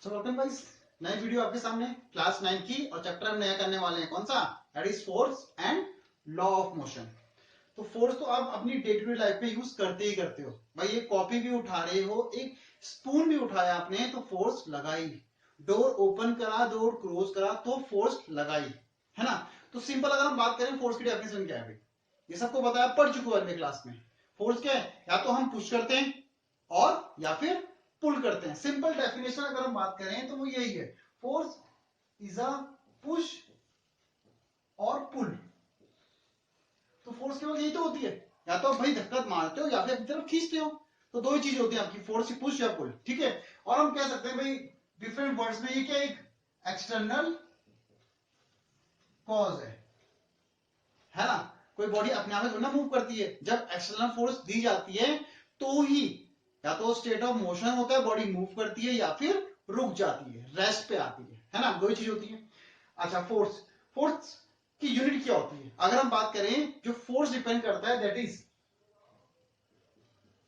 So welcome guys, नई video आपके सामने क्लास 9 की और चैप्टर हम नया करने वाले हैं। कौन सा? That is force and law of motion. तो फोर्स तो आप अपनी डे टू डे लाइफ में यूज करते ही करते हो भाई। एक कॉपी भी उठा रहे हो, एक स्पून भी उठाया आपने तो फोर्स लगाई, डोर ओपन करा, डोर क्लोज करा तो फोर्स लगाई, है ना। तो सिंपल अगर हम बात करें फोर्स की डेफिनेशन क्या है भाई, ये सबको बताया, पढ़ चुके हो अगले क्लास में। फोर्स क्या है? या तो हम पुश करते हैं और या फिर पुल करते हैं। सिंपल डेफिनेशन अगर हम बात करें तो वो यही है, फोर्स इज अ पुश और पुल। तो फोर्स केवल यही तो होती है, या तो आप भाई धक्का मारते हो या फिर अपनी तरफ खींचते हो। तो दो ही चीज होती है आपकी, फोर्स पुश या पुल, ठीक है। और हम कह सकते हैं भाई डिफरेंट वर्ड्स में, ये क्या एक एक्सटर्नल कॉज है ना। कोई बॉडी अपने आप में थोड़ी ना मूव करती है, जब एक्सटर्नल फोर्स दी जाती है तो ही या तो स्टेट ऑफ मोशन होता है, बॉडी मूव करती है, या फिर रुक जाती है, रेस्ट पे आती है ना। दो ही चीज होती है। अच्छा, फोर्स, फोर्स की यूनिट क्या होती है? अगर हम बात करें, जो फोर्स डिपेंड करता है that is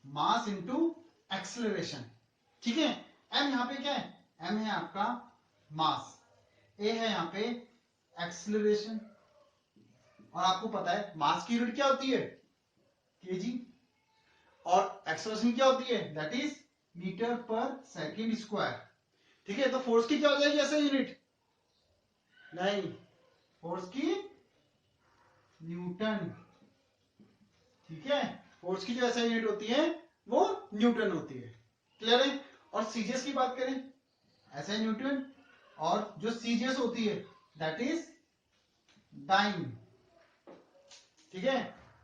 mass into acceleration, ठीक है। एम यहां पे क्या है? एम है आपका मास, ए है यहां पे एक्सेलरेशन। और आपको पता है मास की यूनिट क्या होती है? केजी। और एक्सेलरेशन क्या होती है? दैट इज मीटर पर सेकेंड स्क्वायर, ठीक है। तो फोर्स की क्या हो जाएगी ऐसे यूनिट? नहीं, फोर्स की न्यूटन, ठीक है। फोर्स की जो ऐसा यूनिट होती है वो न्यूटन होती है। क्लियर है? और सीजीएस की बात करें, ऐसा न्यूटन। और जो सीजीएस होती है दैट इज डाइन, ठीक है।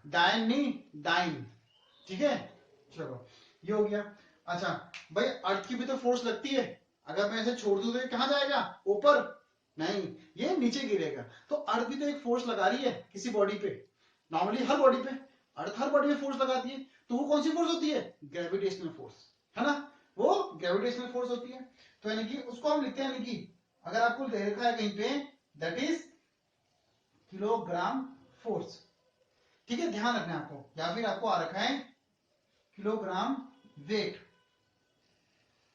डाइन नहीं, डाइन, ठीक है। चलो, ये हो गया। अच्छा भाई, अर्थ की भी तो फोर्स लगती है। अगर मैं इसे छोड़ दूं तो ये कहां जाएगा? ऊपर? नहीं, ये नीचे गिरेगा। तो अर्थ भी तो एक फोर्स लगा रही है किसी बॉडी पे, नॉर्मली हर बॉडी पे। अर्थ हर बॉडी में फोर्स लगाती है, तो वो कौन सी फोर्स होती है? ग्रेविटेशनल फोर्स, है ना। वो ग्रेविटेशनल फोर्स होती है। तो यानी कि उसको हम लिखते हैं, यानी कि अगर आपको दे रखा है कहीं पे दैट इज किलोग्राम फोर्स, ठीक है। ध्यान रखना है आपको, या फिर आपको आ रखा है किलोग्राम वेट,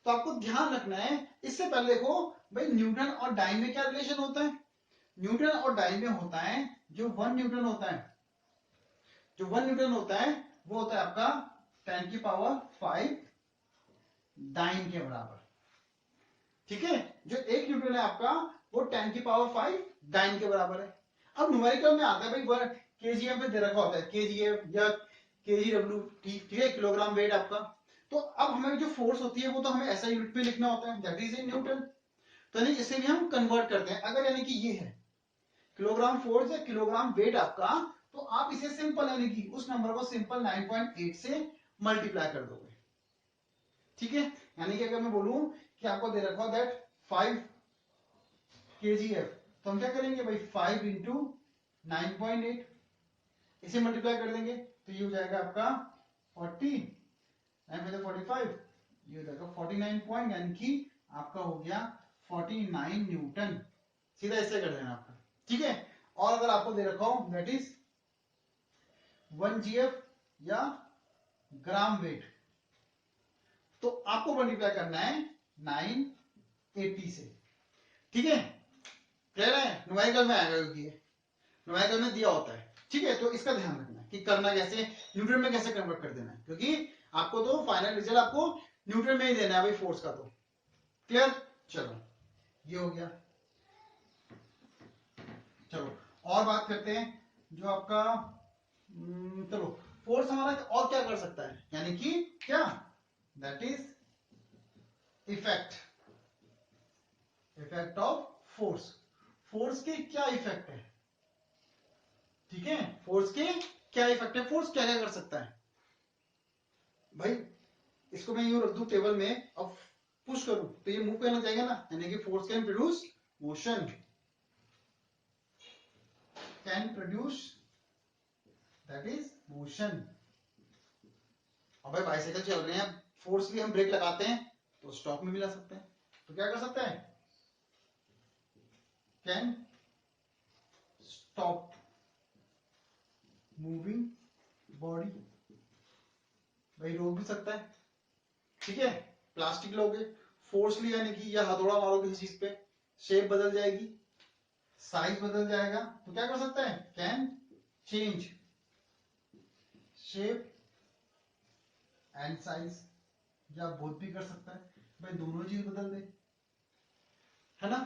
तो आपको ध्यान रखना है। इससे पहले देखो भाई, न्यूटन और डाइन में क्या रिलेशन होता है? न्यूटन और डाइन में होता है, जो 1 न्यूटन होता है, जो 1 न्यूटन होता है वो होता है आपका 10⁵ डाइन के बराबर, ठीक है। जो 1 न्यूटन है आपका वो 10⁵ डाइन के बराबर है। अब न्यूमेरिकल में आता है भाई, केजीएम पे दे रखा होता है, केजीएफ या केजीडब्ल्यू, ठीक है, किलोग्राम वेट आपका। तो अब हमें जो फोर्स होती है वो तो हमें ऐसा यूनिट पे लिखना होता है, दैट इज इन न्यूटन। तो यानी इसे भी हम कन्वर्ट करते हैं। अगर यानी कि ये है किलोग्राम फोर्स या किलोग्राम वेट आपका, तो आप इसे सिंपल यानी कि उस नंबर को सिंपल 9.8 से मल्टीप्लाई कर दोगे, ठीक है। यानी कि अगर मैं बोलूं कि आपको दे रखा हो दैट 5 kgf, तो हम क्या करेंगे भाई, 5 इंटू 9.8, इसे मल्टीप्लाई कर देंगे तो ये हो जाएगा आपका 40, 9×45, ये हो जाएगा 49 पॉइंट, यानी कि आपका हो गया 49 न्यूटन। सीधा इससे कर देना आपका, ठीक है। और अगर आपको दे रखा हो दैट इज 1 GF या ग्राम वेट, तो आपको मल्टीप्लाई करना है 980 से, ठीक है। क्लियर है? न्यूमेरिकल में आएगा, क्योंकि न्यूमेरिकल में दिया होता है, ठीक है। तो इसका ध्यान रखना है कि करना कैसे, न्यूटन में कैसे कन्वर्ट कर देना है, क्योंकि आपको तो फाइनल रिजल्ट आपको न्यूटन में ही देना है भाई फोर्स का। तो क्लियर? चलो, ये हो गया। चलो और बात करते हैं, जो आपका चलो, फोर्स हमारा और क्या कर सकता है, यानी कि क्या, that is effect, effect of force. Force के क्या इफेक्ट है, ठीक है। फोर्स के क्या इफेक्ट है, फोर्स क्या क्या कर सकता है भाई। इसको मैं यूं रख दूं टेबल में, अब पुश करूं तो ये मूव करना चाहेगा ना, यानी कि force can produce motion, can produce, that is motion. अब भाई बाइसाइकिल चल रहे हैं, फोर्सली हम ब्रेक लगाते हैं तो स्टॉप में भी ला सकते हैं। तो क्या कर सकता है, कैन स्टॉप मूविंग बॉडी, भाई रोक भी सकता है, ठीक है। प्लास्टिक लोगे, फोर्सली यानी कि या हथौड़ा मारो किसी चीज पे, शेप बदल जाएगी, साइज बदल जाएगा, तो क्या कर सकता है, can change shape and size, या बोथ भी कर सकता है, भाई दोनों चीज बदल दे, है ना।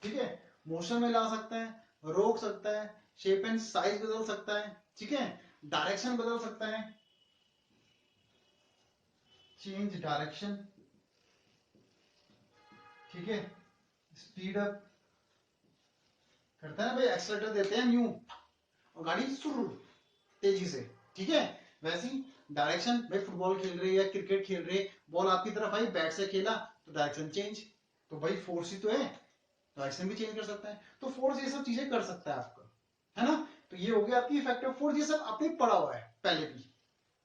ठीक है, मोशन में ला सकता है, रोक सकता है, शेप एंड साइज बदल सकता है, ठीक है, डायरेक्शन बदल सकता है, चेंज डायरेक्शन, ठीक है, स्पीड अप करता है ना भाई, एक्सीलरेटर देते हैं न्यू और गाड़ी सुर तेजी से, ठीक है। वैसे ही डायरेक्शन, भाई फुटबॉल खेल रहे या क्रिकेट खेल रहे, बॉल आपकी तरफ आई, बैट से खेला तो डायरेक्शन चेंज, तो भाई फोर्स ही तो है, डायरेक्शन भी चेंज कर सकता है, तो फोर्स ये सब चीजें कर सकता है आपका, है ना। तो ये हो गया आपकी इफेक्टिव फोर्स, ये सब आपने पढ़ा हुआ है पहले भी,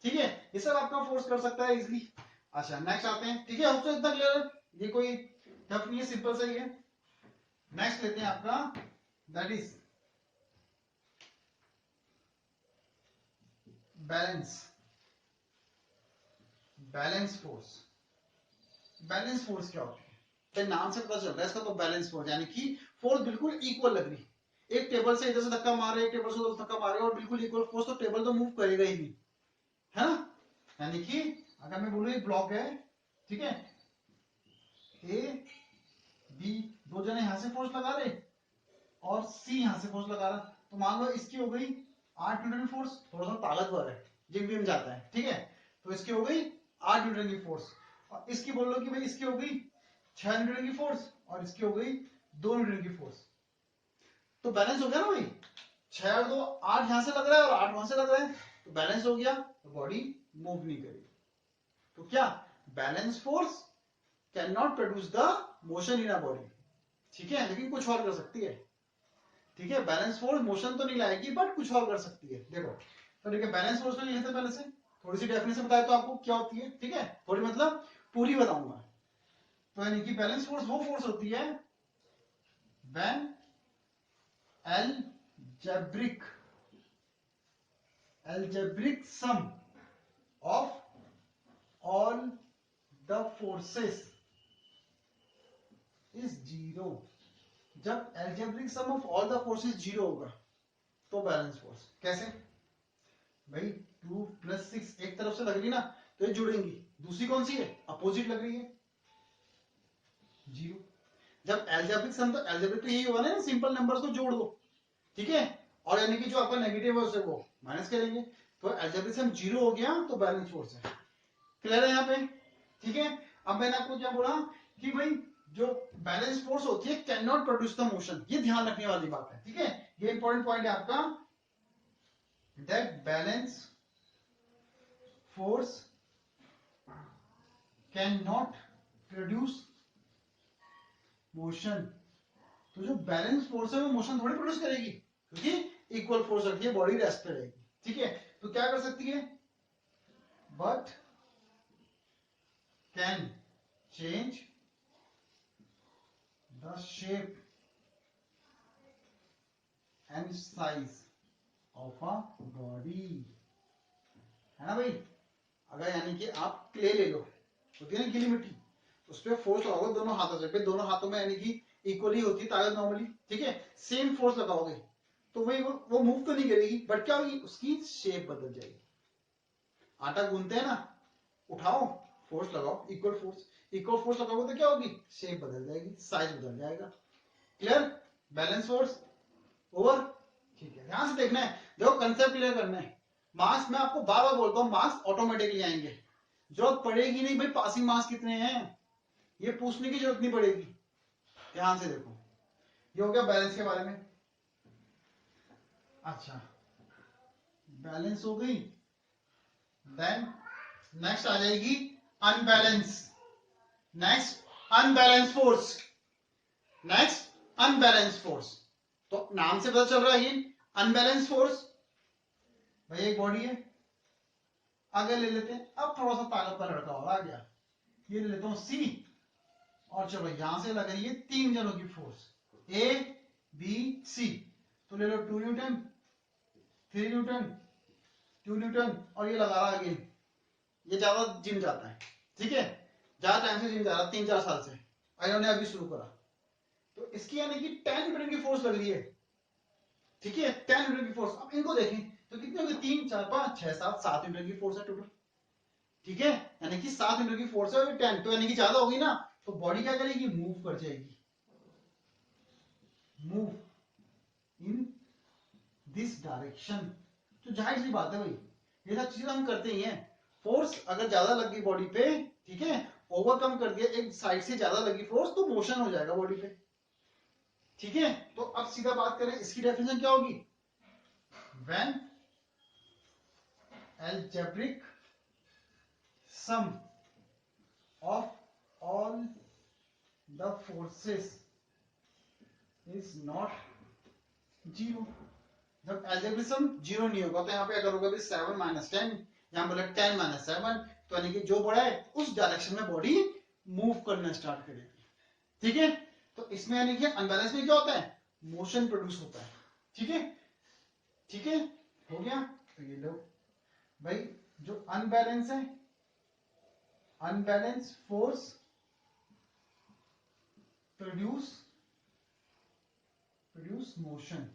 ठीक है, ये सब आपका फोर्स कर सकता है इजिली। अच्छा नेक्स्ट आते हैं, ठीक है, होप सो इतना क्लियर, ये कोई टफ नहीं है, सिंपल सा ही है। नेक्स्ट लेते हैं आपका, that is balance, balance force. Balance force क्या होती है, तो नाम से पता चल रहा है इसका, तो बैलेंस फोर्स यानी कि फोर्स बिल्कुल इक्वल लग रही, एक टेबल से इधर से धक्का मारे, एक टेबल से उधर धक्का मारे और बिल्कुल इक्वल फोर्स, तो टेबल तो मूव करेगा ही नहीं, है ना। यानी कि अगर मैं बोलूं एक ब्लॉक है, ठीक है, ए बी, दो जने यहां से फोर्स लगा रहे और सी यहां से फोर्स लगा रहा, तो मान लो इसकी हो गई 8 न्यूटन की फोर्स, थोड़ा सा ताकतवर है, जिम विम जाता है, ठीक है, तो इसकी हो गई 8 न्यूटन की फोर्स, और इसकी बोल लो कि भाई इसकी हो गई 6 न्यूटन की फोर्स और इसकी हो गई 2 न्यूटन की फोर्स, तो बैलेंस हो गया ना भाई, 6 और 2 8 यहां से लग रहा है और 8 वहां से लग रहा है, तो बैलेंस हो गया, तो बॉडी मूव नहीं करेगी, तो क्या, balance force can not produce the motion in a body, ठीक है, लेकिन कुछ और कर सकती है, ठीक है, बैलेंस फोर्स मोशन तो नहीं लाएगी बट कुछ और कर सकती है, देखो, तो ठीक है, बैलेंस फोर्स में लेते पहले से, थोड़ी सी डेफिनेशन बताए तो आपको क्या होती है, ठीक है, थोड़ी मतलब पूरी बताऊंगा, तो यानी कि बैलेंस फोर्स वो फोर्स होती है when algebraic algebraic sum of all the forces is zero, जब algebraic sum of all the forces zero होगा तो बैलेंस फोर्स, कैसे भाई 2 + 6 एक तरफ से लग रही ना, तो ये जुड़ेंगी, दूसरी कौन सी है, अपोजिट लग रही है, जीरो, जब एल्जेब्रिक सम, तो एल्जेब्रिक तो यही होगा ना, सिंपल नंबर्स को जोड़ दो, ठीक है, और यानी कि जो आपका नेगेटिव है उसे वो माइनस करेंगे, तो एल्जेब्रिक सम जीरो हो गया तो बैलेंस फोर्स है, क्लियर है यहाँ पे, ठीक है। अब मैंने आपको क्या बोला कि भाई जो बैलेंस फोर्स होती है can not produce the motion, ये ध्यान रखने वाली बात है, ठीक है, ये इंपॉर्टेंट पॉइंट है आपका, that balance force can not produce motion, तो जो बैलेंस फोर्स है वो मोशन थोड़ी प्रोड्यूस करेगी, क्योंकि इक्वल फोर्स रखी है, बॉडी रेस्ट पे रहेगी, ठीक है, तो क्या कर सकती है, but can change the shape and size of a body, है ना भाई। अगर यानी कि आप क्ले ले लो, होती है ना गीली मिट्टी, उस पर फोर्स लगाओगे दोनों हाथों से, फिर दोनों हाथों में यानी कि इक्वली होती है ताकत नॉर्मली, ठीक है, सेम फोर्स लगाओगे तो वही वो मूव तो नहीं करेगी, बट क्या होगी, उसकी शेप बदल जाएगी, आटा गूंथते हैं ना, उठाओ फोर्स लगाओ, इक्वल फोर्स लगाओगे तो क्या होगी, शेप बदल जाएगी, साइज बदल जाएगा, क्लियर, बैलेंस फोर्स ओवर, ठीक है, ध्यान से देखना है, देखो कंसेप्ट क्लियर करना है, मार्क्स मैं आपको बार बार बोलता हूँ, मार्क्स ऑटोमेटिकली आएंगे, जरूरत पड़ेगी नहीं भाई पासिंग मार्क्स कितने हैं, ये पूछने की जरूरत नहीं पड़ेगी, ध्यान से देखो, ये हो गया बैलेंस के बारे में। अच्छा बैलेंस हो गई, देन नेक्स्ट आ जाएगी unbalance, next unbalance force, next unbalance force, तो नाम से पता चल रहा है ये अनबैलेंस फोर्स, भाई एक बॉडी है, आगे ले लेते हैं, अब थोड़ा सा ताकत का लड़का और आ गया, ये ले लेता हूं सी, और चलो यहां से लग रही है 3 जनों की फोर्स, ए बी सी, तो ले लो 2 न्यूटन 3 न्यूटन 2 न्यूटन, और ये लगा रहा अगेन, ये ज्यादा जिम जाता है, ठीक है, ज्यादा टाइम से जिम जा रहा, 3-4 साल से, और इन्होंने अभी शुरू करा, तो इसकी यानी कि 10 न्यूटन की फोर्स लग रही है, ठीक है, 10 न्यूटन की फोर्स। अब इनको देखें तो कितनी होगी, 3 4 5 6 7, 7 न्यूटन की फोर्स है टोटल, ठीक है, यानी कि 7 न्यूटन की फोर्स है और 10, तो यानी कि ज्यादा होगी ना, तो बॉडी क्या करेगी, मूव कर जाएगी, मूव इन दिस डायरेक्शन। तो जाहिर सी बात है भाई, ये सब चीजें हम करते ही हैं। फोर्स अगर ज्यादा लग गई बॉडी पे, ठीक है, ओवरकम कर दिया, एक साइड से ज्यादा लगी फोर्स, तो मोशन हो जाएगा बॉडी पे, ठीक है। तो अब सीधा बात करें, इसकी डेफिनेशन क्या होगी, when algebraic sum of all the forces is not zero। जब algebraic sum जीरो नहीं होगा, तो यहाँ पे अगर होगा भी 7 - 10, यहाँ बोले 10 - 7, तो यानी कि जो बड़ा है उस डायरेक्शन में बॉडी मूव करना स्टार्ट करेगी, ठीक है। तो इसमें यानी कि अनबैलेंस में क्या होता है, मोशन प्रोड्यूस होता है, ठीक है, ठीक है, हो गया। तो ये लो भाई, जो अनबैलेंस है, अनबैलेंस फोर्स प्रोड्यूस मोशन,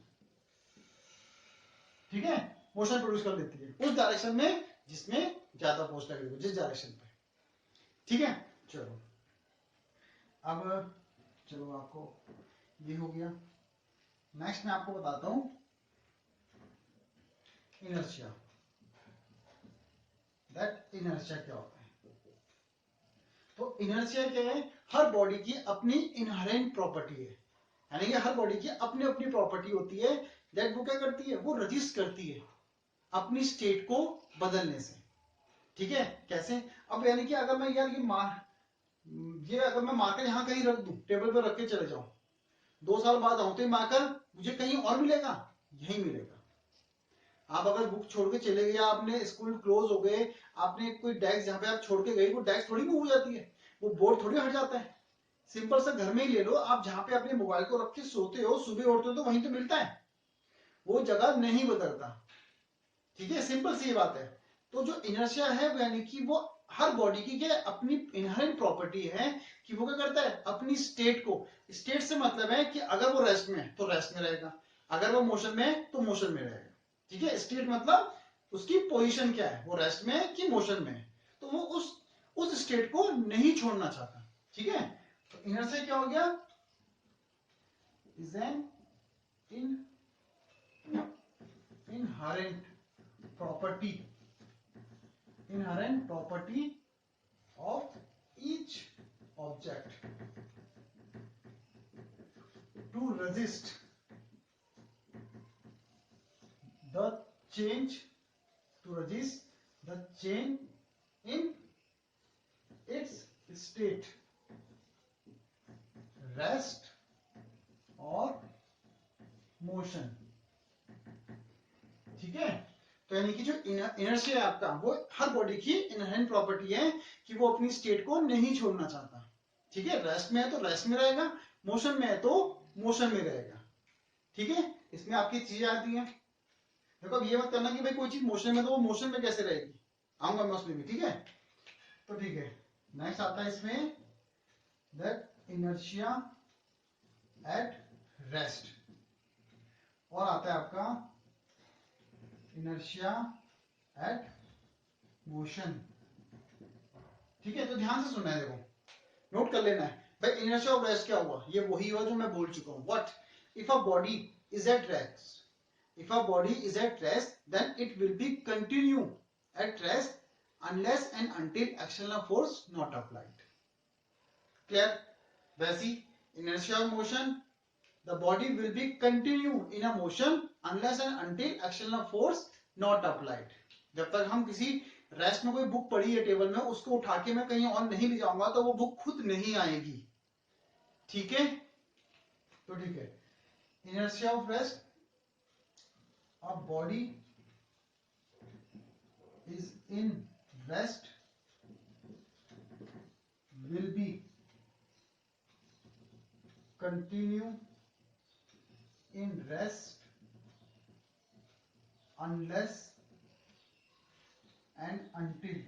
ठीक है, मोशन प्रोड्यूस कर देती है उस डायरेक्शन में जिसमें ज्यादा फोर्स लग रही हो, जिस डायरेक्शन पे, ठीक है। चलो अब, चलो आपको ये हो गया। नेक्स्ट मैं आपको बताता हूं इनर्शिया, दैट इनर्शिया क्या होता है। तो इनर्शिया क्या है, हर बॉडी की अपनी इनहेरेंट प्रॉपर्टी है, यानी कि हर बॉडी की अपनी अपनी प्रॉपर्टी होती है, दैट वो क्या करती है, वो रजिस्ट करती है अपनी स्टेट को बदलने से, ठीक है। कैसे, अब यानी कि अगर मैं यार ये अगर मैं मार्कर यहाँ कहीं रख दूं, टेबल पर रख के चले जाऊं, 2 साल बाद आऊं तो ये मार्कर मुझे कहीं और मिलेगा, यही मिलेगा। आप अगर बुक छोड़ के चले गए, आपने स्कूल क्लोज हो गए, आपने कोई डेस्क जहां पे आप छोड़ के गए, वो डेस्क थोड़ी मूव हो जाती है, वो बोर्ड थोड़ी हट जाता है। सिंपल सा घर में ही ले लो, आप जहां पे अपने मोबाइल को रख के सोते हो, सुबह उठते हो तो वहीं तो मिलता है, वो जगह नहीं बदलता, ठीक है, सिंपल सी ये बात है। तो जो इनर्शिया है वो यानी कि वो हर बॉडी की क्या अपनी इनहेरेंट प्रॉपर्टी है, कि वो क्या करता है, अपनी स्टेट को, स्टेट से मतलब है कि अगर वो रेस्ट में है तो रेस्ट में रहेगा, अगर वो मोशन में है तो मोशन में रहेगा, ठीक है। स्टेट मतलब उसकी पोजीशन क्या है, वो रेस्ट में है कि मोशन में है, तो वो उस स्टेट को नहीं छोड़ना चाहता, ठीक है। तो इनर्शिया क्या हो गया, is an inherent property, inherent property of each object to resist the change, to resist the change in its state, rest or motion, ठीक है। तो यानी कि जो इनर्शिया है आपका, वो हर बॉडी की इनहेरेंट प्रॉपर्टी है कि वो अपनी स्टेट को नहीं छोड़ना चाहता, ठीक है। रेस्ट में है तो रेस्ट में रहेगा, मोशन में है तो मोशन में रहेगा, ठीक है। इसमें आपकी चीजें आती हैं, देखो अब ये मत करना कि भाई कोई चीज मोशन में तो वो मोशन में कैसे रहेगी, आऊंगा मैं उसमें भी, ठीक है। तो ठीक है, नेक्स्ट आता है इसमें दैट इनर्शिया एट रेस्ट, और आता है आपका इनर्शिया एट मोशन, ठीक है। तो ध्यान से सुनना है, देखो नोट कर लेना है भाई, इनर्शिया ऑफ रेस्ट क्या हुआ, ये वही हुआ जो मैं बोल चुका हूं, what if a body is at rest, if a body is at rest then it will be continue at rest unless and until external force not applied, clear। वैसी inertia of motion, the body will be continue in a motion unless and until external force not applied। जब तक हम किसी rest में कोई book पड़ी है table में, उसको उठा के मैं कहीं और नहीं ले जाऊंगा तो वो बुक खुद नहीं आएगी, ठीक है। तो ठीक है, inertia of rest, a body is in rest will be continue in rest unless and until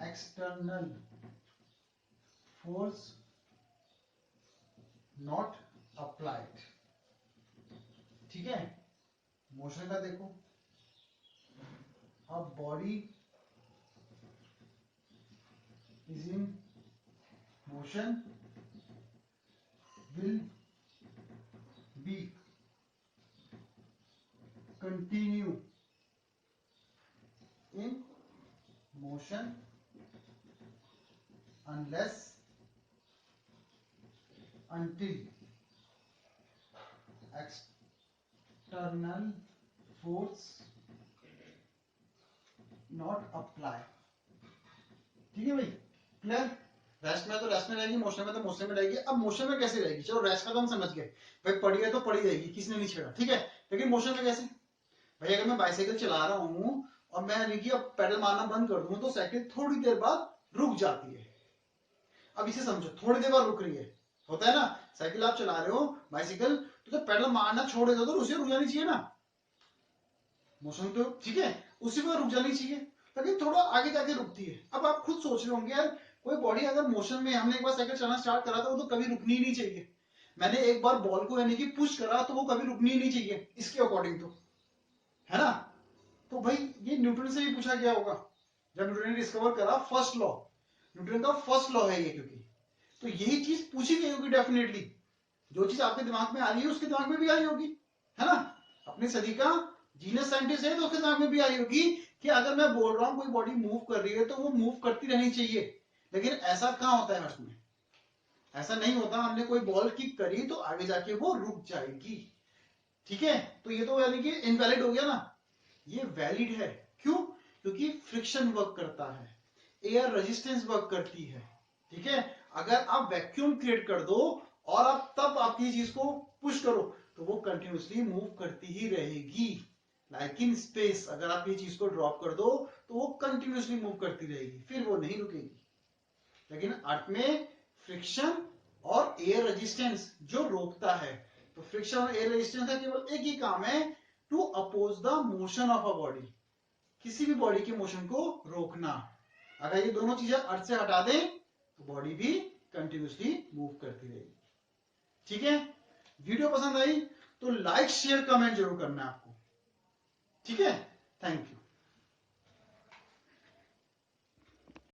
external force not applied. ठीक है, मोशन का देखो, अब body is in motion will be continue in motion unless until external force not apply। ठीक है भाई, clear. Rest में तो रेस्ट में रहेगी, मोशन में तो मोशन में रहेगी। अब मोशन में कैसे रहेगी, चलो रेस्ट का तो हम समझ गए भाई, पड़ी है तो पड़ी रहेगी, किसने नहीं छेड़ा, ठीक है। लेकिन मोशन में कैसे भाई, अगर मैं बाइसाइकिल चला रहा हूं और मैं अब पेडल मारना बंद कर दूं तो साइकिल थोड़ी देर बाद रुक जाती है। अब इसे समझो, थोड़ी देर बाद रुक रही है, होता है ना, साइकिल आप चला रहे हो बाइसाइकिल, तो जब पेडल मारना छोड़ देते हो तो उसे रुक जानी चाहिए ना, मोशन तो ठीक है उसी पर रुक जानी चाहिए, लेकिन थोड़ा आगे जाके रुकती है। अब आप खुद सोच रहे होंगे यार, कोई बॉडी अगर मोशन में, हमने एक बार साइकिल चलाना स्टार्ट करा था वो तो कभी रुकनी ही नहीं चाहिए, मैंने एक बार बॉल को यानी कि पुश करा तो वो कभी रुकनी ही नहीं चाहिए इसके अकॉर्डिंग, तो है ना। तो भाई ये न्यूटन से भी पूछा गया होगा, जब न्यूटन ने डिस्कवर करा फर्स्ट लॉ, न्यूटन का फर्स्ट लॉ है ये, क्योंकि तो यही चीज पूछी गई होगी डेफिनेटली, जो चीज आपके दिमाग में आ रही है उसके दिमाग में भी आई होगी, है ना। अपनी सदी का जीनियस साइंटिस्ट है तो उसके दिमाग में भी आई होगी कि अगर मैं बोल रहा हूं कोई बॉडी मूव कर रही है तो वो मूव करती रहनी चाहिए, लेकिन ऐसा कहां होता है अर्थ में, ऐसा नहीं होता। हमने कोई बॉल किक करी तो आगे जाके वो रुक जाएगी, ठीक है। तो ये तो यानी कि इनवैलिड हो गया ना, ये वैलिड है, क्यों, क्योंकि फ्रिक्शन वर्क करता है, एयर रेजिस्टेंस वर्क करती है, ठीक है। अगर आप वैक्यूम क्रिएट कर दो और आप तब आपकी चीज को पुश करो तो वो कंटिन्यूसली मूव करती ही रहेगी, लाइक इन स्पेस, अगर आप ये चीज को ड्रॉप कर दो तो वो कंटिन्यूसली मूव करती रहेगी, फिर वो नहीं रुकेगी। लेकिन अर्थ में फ्रिक्शन और एयर रेजिस्टेंस जो रोकता है, तो फ्रिक्शन और एयर रेजिस्टेंस का केवल एक ही काम है, to oppose the motion of a body, किसी भी बॉडी के मोशन को रोकना। अगर ये दोनों चीजें अर्थ से हटा दें तो बॉडी भी कंटिन्यूसली मूव करती रहेगी, ठीक है। वीडियो पसंद आई तो लाइक शेयर कमेंट जरूर करना है आपको, ठीक है। Thank you.